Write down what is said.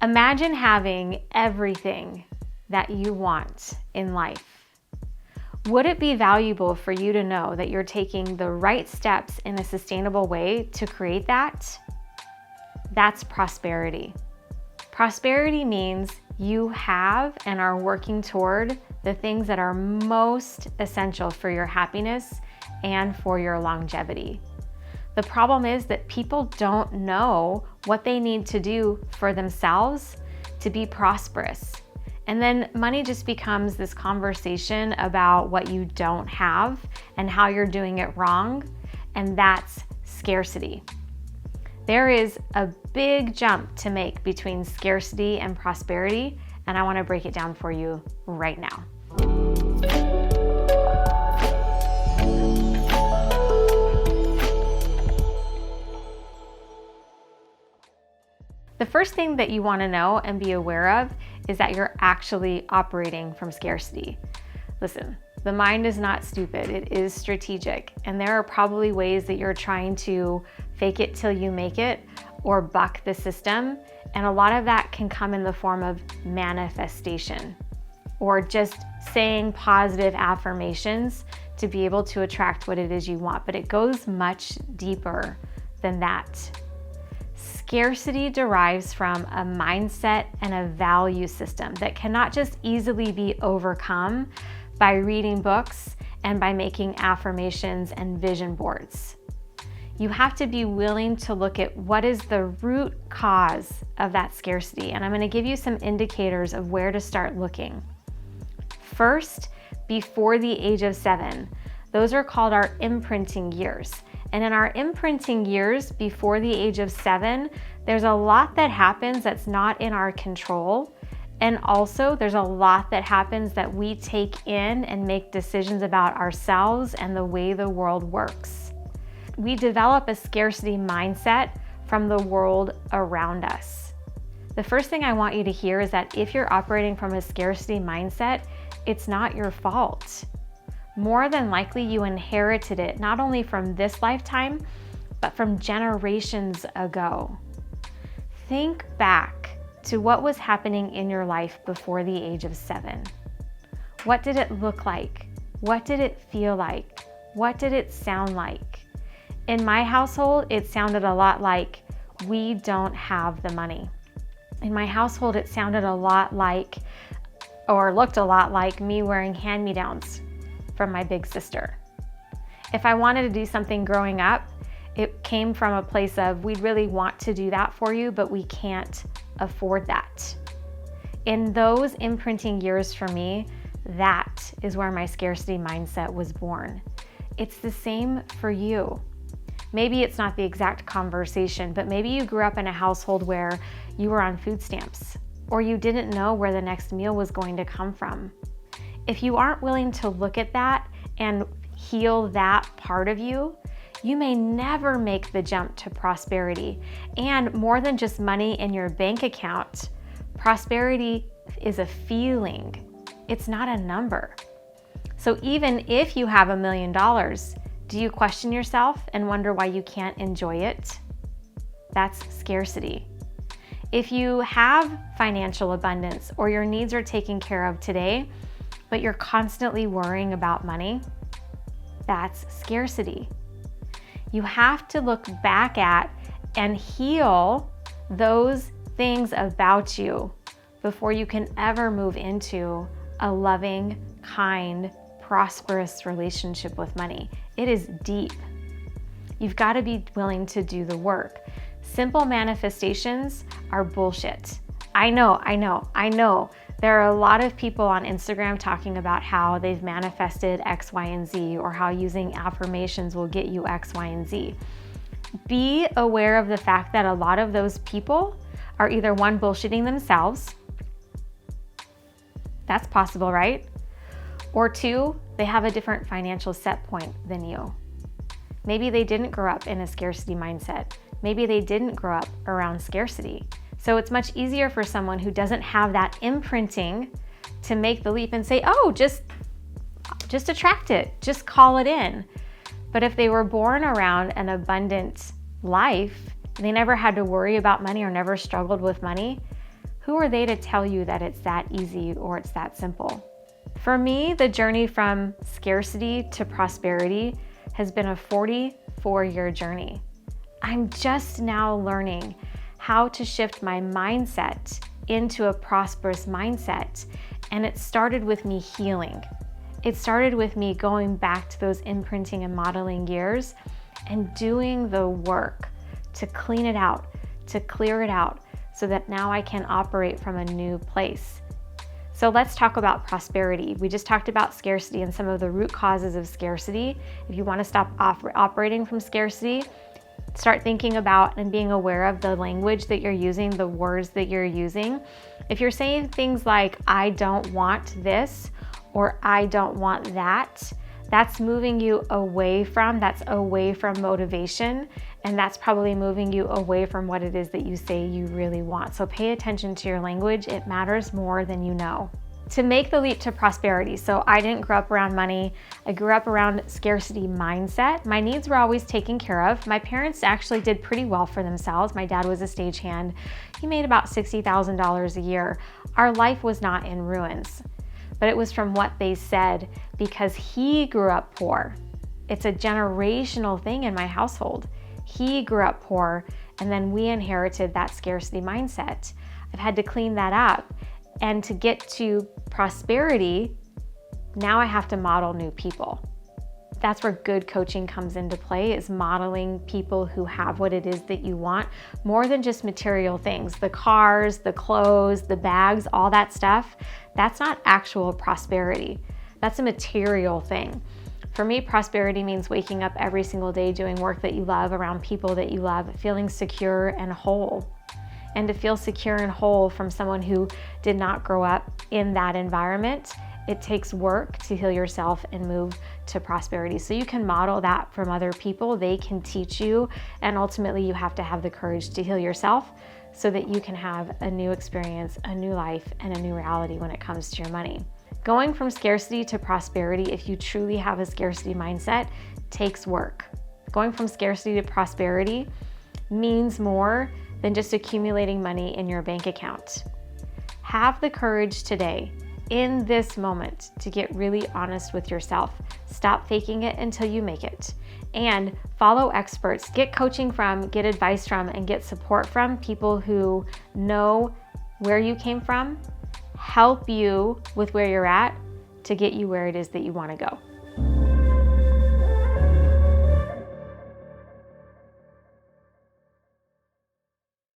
Imagine having everything that you want in life. Would it be valuable for you to know that you're taking the right steps in a sustainable way to create that? That's prosperity. Prosperity means you have and are working toward the things that are most essential for your happiness and for your longevity. The problem is that people don't know what they need to do for themselves to be prosperous. And then money just becomes this conversation about what you don't have and how you're doing it wrong, and that's scarcity. There is a big jump to make between scarcity and prosperity, and I want to break it down for you right now. The first thing that you want to know and be aware of is that you're actually operating from scarcity. Listen, the mind is not stupid, it is strategic, and there are probably ways that you're trying to fake it till you make it or buck the system, and a lot of that can come in the form of manifestation or just saying positive affirmations to be able to attract what it is you want, but it goes much deeper than that. Scarcity derives from a mindset and a value system that cannot just easily be overcome by reading books and by making affirmations and vision boards. You have to be willing to look at what is the root cause of that scarcity, and I'm going to give you some indicators of where to start looking. First, before the age of 7, those are called our imprinting years. And in our imprinting years before the age of 7, there's a lot that happens that's not in our control. And also there's a lot that happens that we take in and make decisions about ourselves and the way the world works. We develop a scarcity mindset from the world around us. The first thing I want you to hear is that if you're operating from a scarcity mindset, it's not your fault. More than likely, you inherited it not only from this lifetime, but from generations ago. Think back to what was happening in your life before the age of 7. What did it look like? What did it feel like? What did it sound like? In my household, it sounded a lot like, we don't have the money. In my household, it sounded a lot like, or looked a lot like me wearing hand-me-downs from my big sister. If I wanted to do something growing up, it came from a place of, we'd really want to do that for you, but we can't afford that. In those imprinting years for me, that is where my scarcity mindset was born. It's the same for you. Maybe it's not the exact conversation, but maybe you grew up in a household where you were on food stamps, or you didn't know where the next meal was going to come from. If you aren't willing to look at that and heal that part of you, you may never make the jump to prosperity. And more than just money in your bank account, prosperity is a feeling. It's not a number. So even if you have $1 million, do you question yourself and wonder why you can't enjoy it? That's scarcity. If you have financial abundance or your needs are taken care of today, but you're constantly worrying about money, that's scarcity. You have to look back at and heal those things about you before you can ever move into a loving, kind, prosperous relationship with money. It is deep. You've got to be willing to do the work. Simple manifestations are bullshit. I know. There are a lot of people on Instagram talking about how they've manifested X, Y, and Z, or how using affirmations will get you X, Y, and Z. Be aware of the fact that a lot of those people are either one, bullshitting themselves. That's possible, right? Or two, they have a different financial set point than you. Maybe they didn't grow up in a scarcity mindset. Maybe they didn't grow up around scarcity. So it's much easier for someone who doesn't have that imprinting to make the leap and say, oh, just attract it, just call it in. But if they were born around an abundant life, they never had to worry about money or never struggled with money, Who are they to tell you that it's that easy or it's that simple? For me, the journey from scarcity to prosperity has been a 44-year journey. I'm just now learning how to shift my mindset into a prosperous mindset. And it started with me healing. It started with me going back to those imprinting and modeling years and doing the work to clean it out, to clear it out, so that now I can operate from a new place. So let's talk about prosperity. We just talked about scarcity and some of the root causes of scarcity. If you want to stop operating from scarcity, start thinking about and being aware of the language that you're using, the words that you're using. If you're saying things like, I don't want this, or I don't want that, that's moving you away from motivation, and that's probably moving you away from what it is that you say you really want. So pay attention to your language. It matters more than you know. To make the leap to prosperity. So I didn't grow up around money. I grew up around scarcity mindset. My needs were always taken care of. My parents actually did pretty well for themselves. My dad was a stagehand. He made about $60,000 a year. Our life was not in ruins, but it was from what they said because he grew up poor. It's a generational thing in my household. He grew up poor, and then we inherited that scarcity mindset. I've had to clean that up. And to get to prosperity, now I have to model new people. That's where good coaching comes into play, is modeling people who have what it is that you want, more than just material things. The cars, the clothes, the bags, all that stuff, that's not actual prosperity. That's a material thing. For me, prosperity means waking up every single day doing work that you love, around people that you love, feeling secure and whole. And to feel secure and whole from someone who did not grow up in that environment, it takes work to heal yourself and move to prosperity. So you can model that from other people. They can teach you, and ultimately you have to have the courage to heal yourself so that you can have a new experience, a new life, and a new reality when it comes to your money. Going from scarcity to prosperity, if you truly have a scarcity mindset, takes work. Going from scarcity to prosperity means more than just accumulating money in your bank account. Have the courage today, in this moment, to get really honest with yourself. Stop faking it until you make it. And follow experts. Get coaching from, get advice from, and get support from people who know where you came from, help you with where you're at to get you where it is that you want to go.